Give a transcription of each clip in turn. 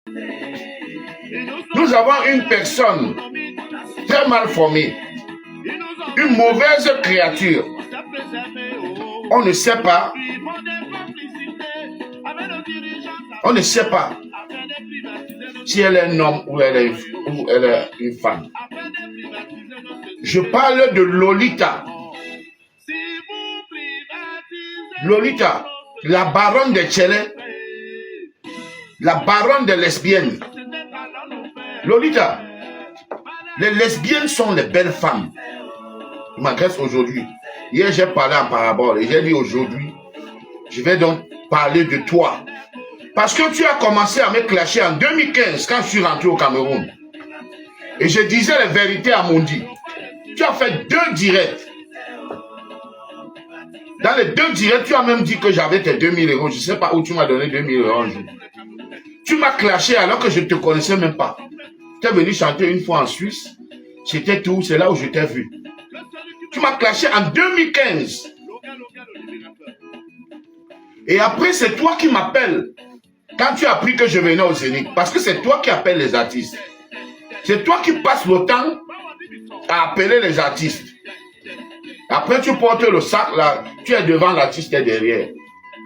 Nous avons une personne très mal formée, une mauvaise créature. On ne sait pas. On ne sait pas si elle est un homme ou elle est une femme. Je parle de Lolita. Lolita, la baronne des Tchélé, la baronne des lesbiennes. Lolita, les lesbiennes sont les belles femmes. Je m'adresse aujourd'hui. Hier, j'ai parlé en parabole et j'ai dit aujourd'hui, je vais donc parler de toi. Parce que tu as commencé à me clasher en 2015 quand je suis rentré au Cameroun. Et je disais les vérités à Mondi. Tu as fait 2 directs. Dans les 2 directs, tu as même dit que j'avais tes 2000 €. Je ne sais pas où tu m'as donné 2000 € un jour. Tu m'as clashé alors que je ne te connaissais même pas. Tu es venu chanter une fois en Suisse. C'était tout, c'est là où je t'ai vu. Tu m'as clashé en 2015. Et après, c'est toi qui m'appelles. Quand tu as appris que je venais au Zénith. Parce que c'est toi qui appelles les artistes. C'est toi qui passes le temps à appeler les artistes. Après, tu portes le sac là. Tu es devant l'artiste et derrière.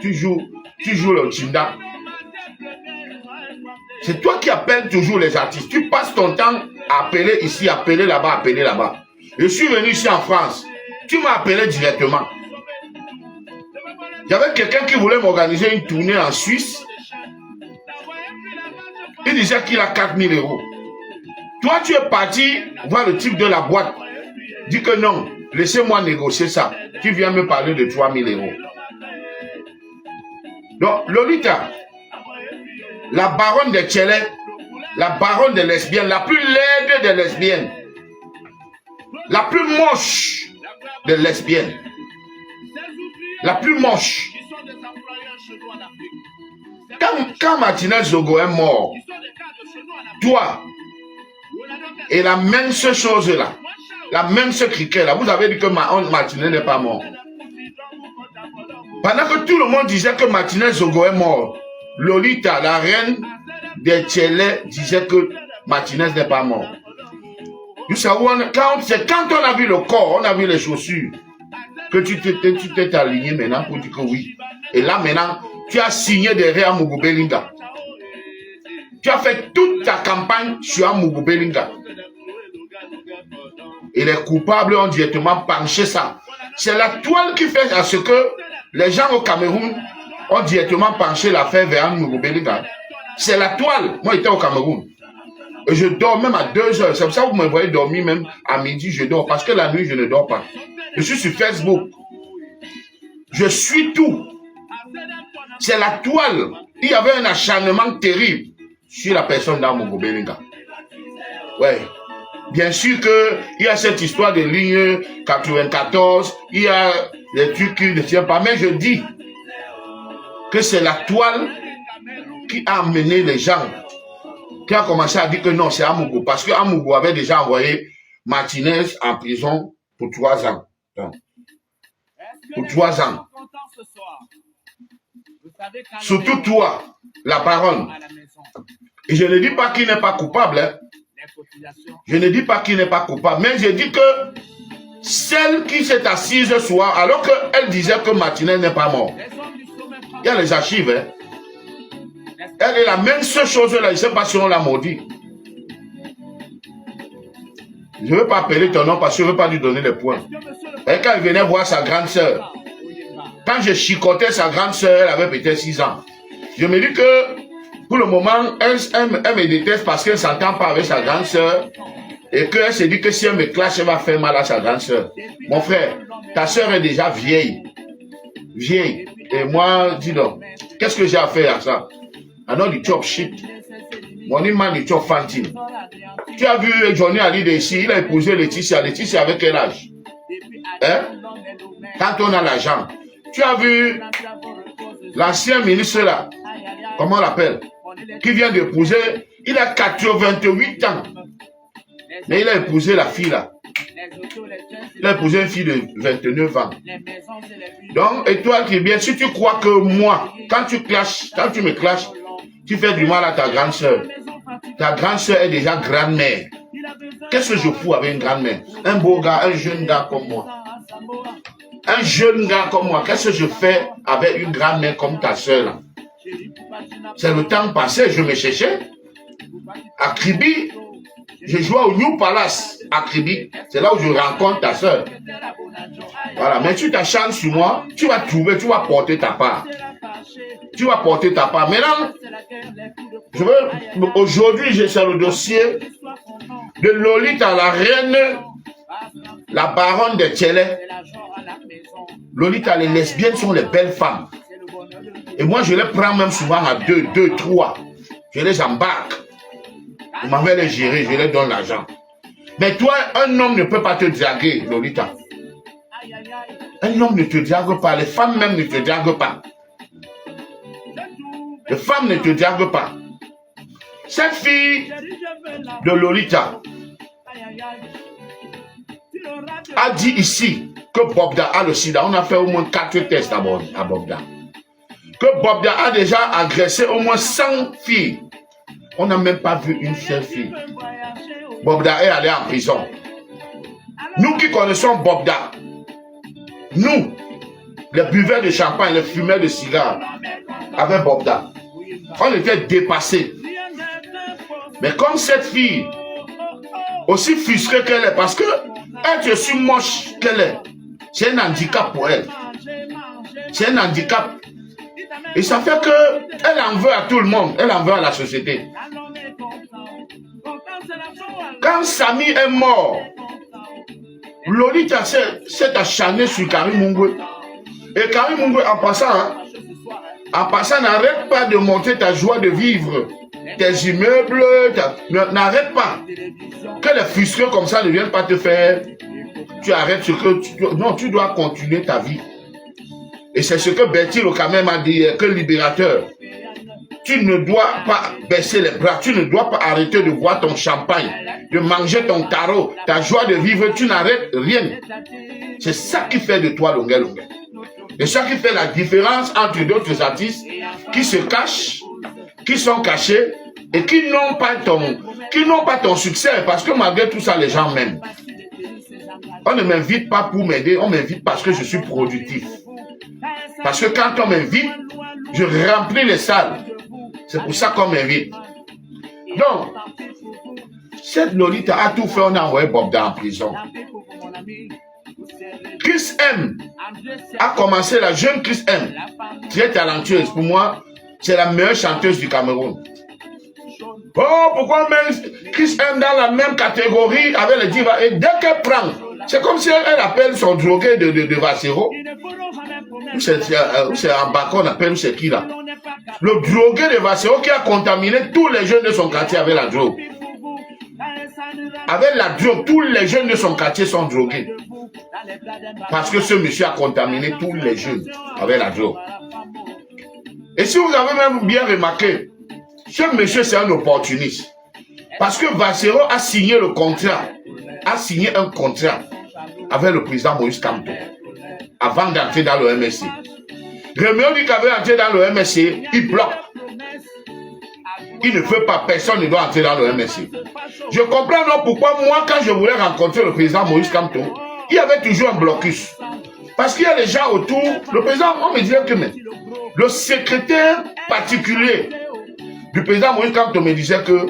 Tu joues le chinda. C'est toi qui appelles toujours les artistes. Tu passes ton temps à appeler ici, appeler là-bas, appeler là-bas. Je suis venu ici en France. Tu m'as appelé directement. Il y avait quelqu'un qui voulait m'organiser une tournée en Suisse. Il disait qu'il a 4000 €. Toi, tu es parti voir le type de la boîte. Dis que non, laissez-moi négocier ça. Tu viens me parler de 3000 €. Donc, Lolita, la baronne des Tchélé, la baronne des lesbiennes, la plus laide des lesbiennes, la plus moche des lesbiennes, la plus moche. Quand Martinez Zogo est mort, toi, et la même chose là, la même criquet là, vous avez dit que Martinez n'est pas mort. Pendant que tout le monde disait que Martinez Zogo est mort, Lolita, la reine des Tchélé, disait que Martinez n'est pas mort. Quand on a vu le corps, on a vu les chaussures, que tu t'es aligné maintenant pour dire que oui. Et là maintenant, tu as signé derrière Amougou Belinga. Tu as fait toute ta campagne sur Amougou Belinga. Et les coupables ont directement penché ça. C'est la toile qui fait à ce que les gens au Cameroun ont directement penché l'affaire vers Amougou Belinga. C'est la toile. Moi, j'étais au Cameroun. Et je dors même à 2 heures. C'est pour ça que vous me voyez dormir même à midi, je dors. Parce que la nuit, je ne dors pas. Je suis sur Facebook. Je suis tout. C'est la toile. Il y avait un acharnement terrible sur la personne d'Amougou Belinga. Ouais. Bien sûr qu'il y a cette histoire de ligne 94. Il y a des trucs qui ne tiennent pas. Mais je dis que c'est la toile qui a amené les gens, qui a commencé à dire que non, c'est Amougou. Parce que Amougou avait déjà envoyé Martinez en prison pour 3 ans. Pour 3 ans. Surtout toi, la baronne. Et je ne dis pas qu'il n'est pas coupable. Hein. Je ne dis pas qu'il n'est pas coupable. Mais je dis que celle qui s'est assise ce soir, alors qu'elle disait que Martinez n'est pas mort. Il y a les archives. Hein. Elle est la même chose là. Je ne sais pas si on l'a maudit. Je ne veux pas appeler ton nom parce que je ne veux pas lui donner les points. Et quand il venait voir sa grande sœur, quand je chicotais sa grande sœur, elle avait peut-être 6 ans. Je me dis que pour le moment, elle me déteste parce qu'elle ne s'entend pas avec sa grande sœur. Et qu'elle se dit que si elle me clash, elle va faire mal à sa grande sœur. Mon frère, ta sœur est déjà vieille. Vieille. Et moi, dis donc, qu'est-ce que j'ai à faire à ça? I know the chop shit. Money man, the chop fantine. Tu as vu Johnny Ali ici, il a épousé Laetitia. Laetitia avec quel âge? Hein? Quand on a l'argent. Tu as vu l'ancien ministre là, comment on l'appelle, qui vient d'épouser, il a 88 ans. Mais il a épousé la fille là. Il a épousé une fille de 29 ans. Donc, et toi qui bien, si tu crois que moi, quand tu me clashes, Tu fais du mal à ta grande sœur. Ta grande sœur est déjà grand-mère. Qu'est-ce que je fous avec une grand-mère? Un beau gars, un jeune gars comme moi. Un jeune gars comme moi, qu'est-ce que je fais avec une grand-mère comme ta sœur là? C'est le temps passé, je me cherchais. À Kribi, je jouais au New Palace à Kribi. C'est là où je rencontre ta sœur. Voilà, mais tu t'acharnes sur moi, tu vas trouver, tu vas porter ta part. Tu vas porter ta part. Maintenant, aujourd'hui, j'ai sur le dossier de Lolita, la reine, la baronne de Tchélé. Lolita, les lesbiennes sont les belles femmes. Et moi, je les prends même souvent à 2, 3. Je les embarque. Vous m'avez les gérer, je les donne l'argent. Mais toi, un homme ne peut pas te draguer, Lolita. Un homme ne te drague pas. Les femmes même ne te draguent pas. Les femmes ne te draguent pas. Cette fille de Lolita a dit ici que Bobda a le sida. On a fait au moins 4 tests à Bobda. Que Bobda a déjà agressé au moins 100 filles. On n'a même pas vu une seule fille. Bobda est allé en prison. Nous qui connaissons Bobda, nous, les buveurs de champagne, les fumeurs de cigares, avec Bobda, on était dépassés. Mais comme cette fille, aussi frustrée qu'elle est, parce que être aussi moche qu'elle est, c'est un handicap pour elle. C'est un handicap. Et ça fait qu'elle en veut à tout le monde, elle en veut à la société. Quand Samy est mort, Lolita s'est acharnée sur Karim Mungwe. Et Karim Mungwe, en passant, n'arrête pas de montrer ta joie de vivre. Tes immeubles, n'arrête pas. Que les frustrés comme ça ne viennent pas te faire. Tu arrêtes ce que non, tu dois continuer ta vie. Et c'est ce que Bertil Okamé m'a dit, que libérateur. Tu ne dois pas baisser les bras, tu ne dois pas arrêter de boire ton champagne, de manger ton tarot, ta joie de vivre, tu n'arrêtes rien. C'est ça qui fait de toi Longuet. Et ça qui fait la différence entre d'autres artistes qui se cachent, qui sont cachés et qui n'ont pas ton succès, parce que malgré tout ça, les gens m'aiment. On ne m'invite pas pour m'aider, on m'invite parce que je suis productif. Parce que quand on m'invite, je remplis les salles. C'est pour ça qu'on m'invite. Donc, cette Lolita a tout fait, on a envoyé Bobda en prison. Chris M a commencé, la jeune Chris M, très talentueuse. Pour moi, c'est la meilleure chanteuse du Cameroun. Oh, pourquoi même Chris M dans la même catégorie avec les divas? Et dès qu'elle prend, c'est comme si elle appelle son drogué de Vassero. C'est un bacon, on appelle, c'est qui là? Le drogué de Vassero qui a contaminé tous les jeunes de son quartier avec la drogue. Avec la drogue, tous les jeunes de son quartier sont drogués. Parce que ce monsieur a contaminé tous les jeunes avec la drogue. Et si vous avez même bien remarqué, ce monsieur c'est un opportuniste. Parce que Vassero a signé le contrat, a signé un contrat avec le président Moïse Kamto avant d'entrer dans le MSC. Rémion dit qu'avait entré dans le MSC, il bloque. Il ne veut pas, personne ne doit entrer dans le MSC. Je comprends non pourquoi moi, quand je voulais rencontrer le président Moïse Kamto, il y avait toujours un blocus. Parce qu'il y a les gens autour. Le président, on me disait que mais, le secrétaire particulier du président Moïse Kamto me disait que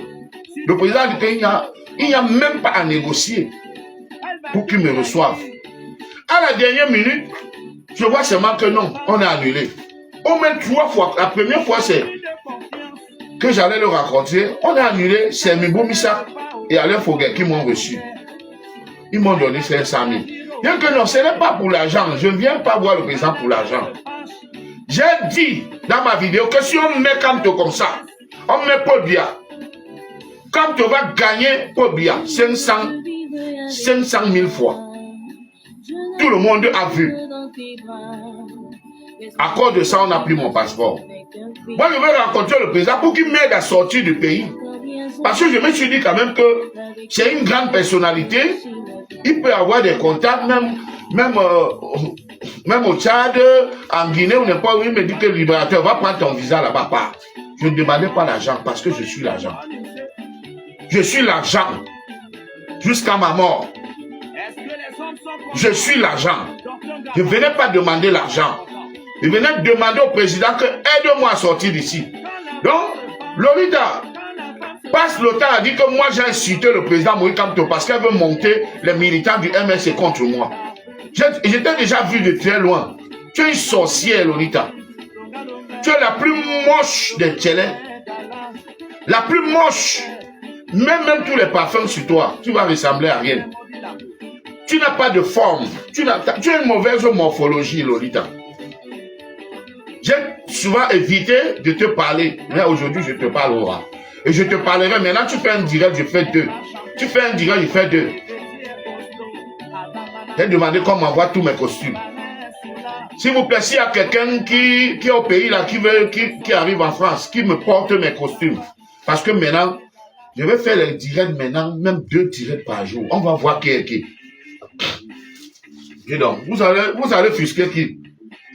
le président dit qu'il n'y a même pas à négocier pour qu'il me reçoive. À la dernière minute, je vois seulement que non, on a annulé. Au moins 3 fois. La première fois, c'est que j'allais le rencontrer. On a annulé, c'est Mibou Missa et Alain Foguet qui m'ont reçu. Ils m'ont donné 500 000. Bien que non, ce n'est pas pour l'argent. Je ne viens pas voir le président pour l'argent. J'ai dit dans ma vidéo que si on met Kamto comme ça, on met Pobia. Kamto va gagner Pobia 500 000 fois. Tout le monde a vu. À cause de ça, on n'a plus mon passeport. Moi, je vais rencontrer le président pour qu'il m'aide à sortir du pays. Parce que je me suis dit quand même que c'est une grande personnalité. Il peut avoir des contacts, même au Tchad, en Guinée, ou n'importe où. Il me dit que le libérateur va prendre ton visa là-bas. Je ne demandais pas l'argent parce que je suis l'argent. Je suis l'argent jusqu'à ma mort. Je suis l'argent. Je ne venais pas demander l'argent. Je venais demander au président que aide-moi à sortir d'ici. Donc, Lolita passe le temps à dire que moi j'ai insulté le président Moïse Kamto parce qu'elle veut monter les militants du MSC contre moi. J'étais déjà vu de très loin. Tu es une sorcière, Lolita. Tu es la plus moche des tchélés. La plus moche. Même tous les parfums sur toi, tu vas ressembler à rien. Tu n'as pas de forme. Tu as une mauvaise morphologie, Lolita. J'ai souvent évité de te parler, mais aujourd'hui je te parlerai. Et je te parlerai. Maintenant, tu fais un direct, je fais 2. Tu fais un direct, je fais 2. J'ai demandé qu'on m'envoie tous mes costumes. S'il vous plaît, s'il y a quelqu'un qui est au pays là, qui arrive en France, qui me porte mes costumes. Parce que maintenant, je vais faire les directs maintenant, même 2 directs par jour. On va voir qui est qui. Et donc, vous allez fusquer qui?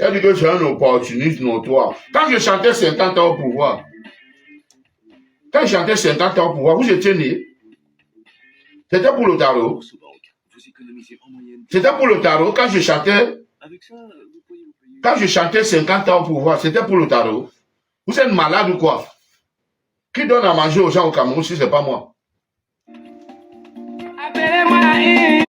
Elle dit que c'est un opportuniste notoire. Quand je chantais 50 ans au pouvoir, vous étiez né. C'était pour le tarot. C'était pour le tarot. Quand je chantais 50 ans au pouvoir, c'était pour le tarot. Vous êtes malade ou quoi? Qui donne à manger aux gens au Cameroun si ce n'est pas moi? Appelez-moi